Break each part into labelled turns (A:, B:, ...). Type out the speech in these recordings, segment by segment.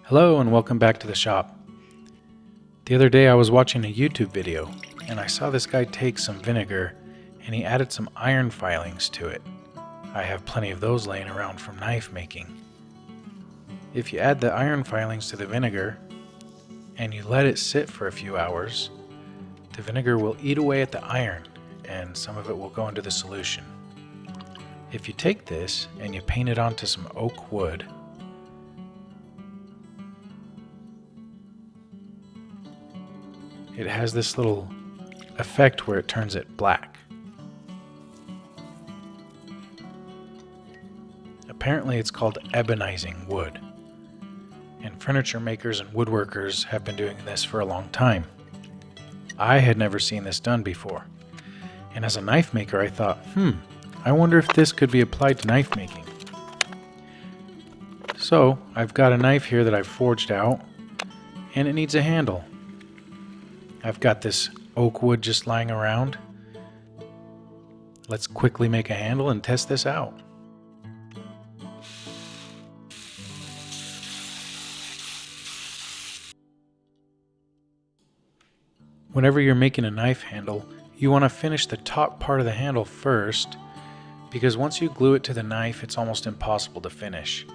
A: Hello and welcome back to the shop. The other day I was watching a YouTube video and I saw this guy take some vinegar and he added some iron filings to it. I have plenty of those laying around from knife making. If you add the iron filings to the vinegar and you let it sit for a few hours, the vinegar will eat away at the iron and some of it will go into the solution. If you take this and you paint it onto some oak wood, it has this little effect where it turns it black. Apparently it's called ebonizing wood, and furniture makers and woodworkers have been doing this for a long time. I had never seen this done before, and as a knife maker I thought, I wonder if this could be applied to knife making. So I've got a knife here that I've forged out, and it needs a handle. I've got this oak wood just lying around. Let's quickly make a handle and test this out. Whenever you're making a knife handle, you want to finish the top part of the handle first, because once you glue it to the knife, it's almost impossible to finish.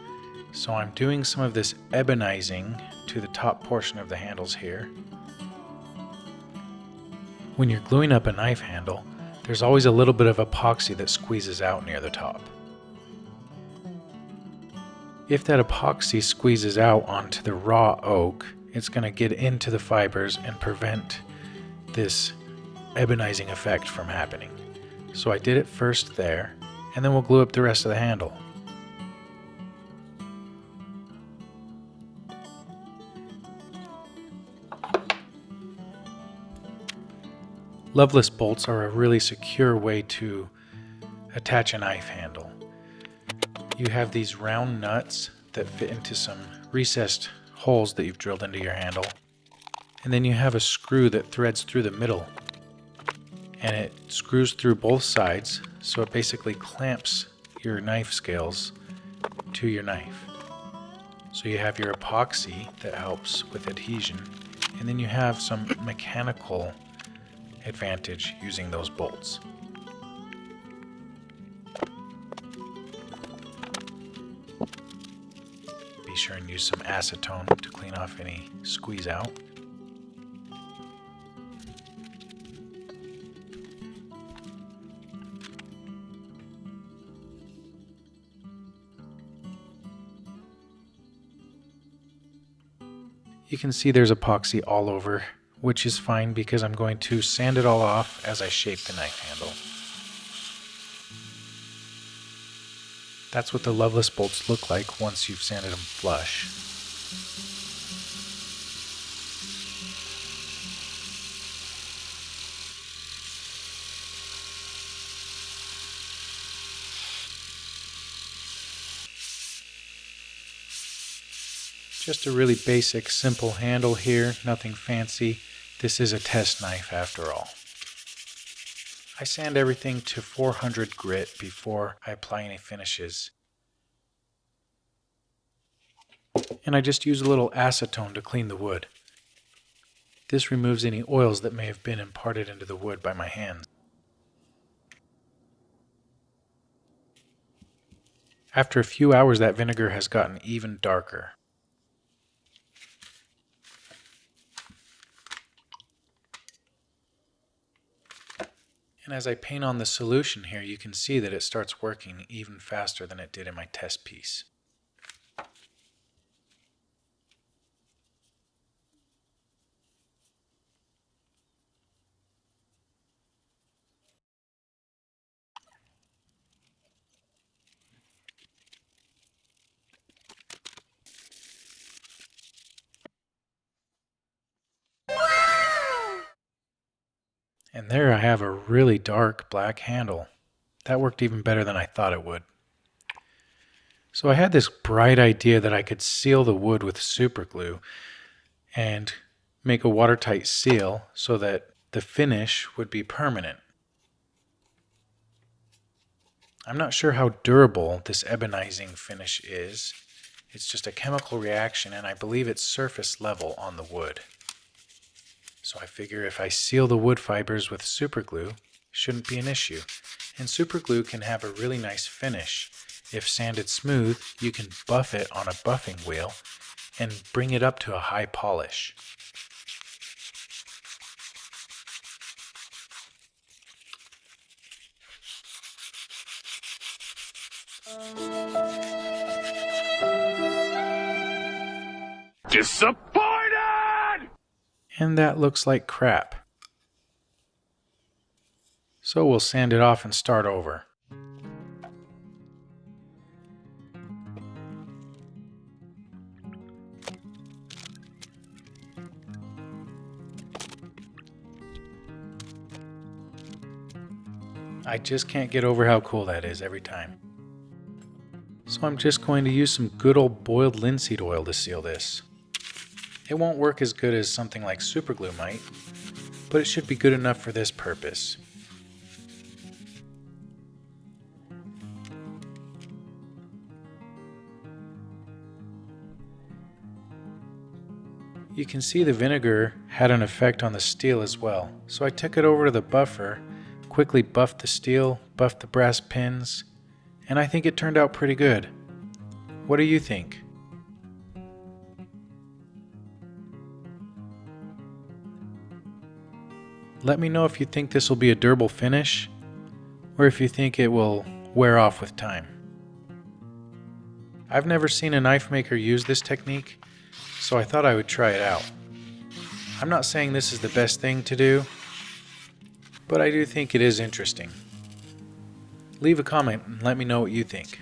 A: So I'm doing some of this ebonizing to the top portion of the handles here. When you're gluing up a knife handle, there's always a little bit of epoxy that squeezes out near the top. If that epoxy squeezes out onto the raw oak, it's going to get into the fibers and prevent this ebonizing effect from happening. So I did it first there, and then we'll glue up the rest of the handle. Loveless bolts are a really secure way to attach a knife handle. You have these round nuts that fit into some recessed holes that you've drilled into your handle, and then you have a screw that threads through the middle, and it screws through both sides, so it basically clamps your knife scales to your knife. So you have your epoxy that helps with adhesion, and then you have some mechanical advantage using those bolts. Be sure and use some acetone to clean off any squeeze out. You can see there's epoxy all over, which is fine because I'm going to sand it all off as I shape the knife handle. That's what the Loveless bolts look like once you've sanded them flush. Just a really basic, simple handle here, nothing fancy. This is a test knife after all. I sand everything to 400 grit before I apply any finishes. And I just use a little acetone to clean the wood. This removes any oils that may have been imparted into the wood by my hands. After a few hours, that vinegar has gotten even darker. And as I paint on the solution here, you can see that it starts working even faster than it did in my test piece. And there I have a really dark black handle. That worked even better than I thought it would. So I had this bright idea that I could seal the wood with super glue and make a watertight seal so that the finish would be permanent. I'm not sure how durable this ebonizing finish is, It's just a chemical reaction, and I believe it's surface level on the wood. So I figure if I seal the wood fibers with super glue, shouldn't be an issue. And super glue can have a really nice finish. If sanded smooth, you can buff it on a buffing wheel and bring it up to a high polish.
B: Disappointed!
A: And that looks like crap. So we'll sand it off and start over. I just can't get over how cool that is every time. So I'm just going to use some good old boiled linseed oil to seal this. It won't work as good as something like super glue might, but it should be good enough for this purpose. You can see the vinegar had an effect on the steel as well, so I took it over to the buffer, quickly buffed the steel, buffed the brass pins, and I think it turned out pretty good. What do you think? Let me know if you think this will be a durable finish, or if you think it will wear off with time. I've never seen a knife maker use this technique, so I thought I would try it out. I'm not saying this is the best thing to do, but I do think it is interesting. Leave a comment and let me know what you think.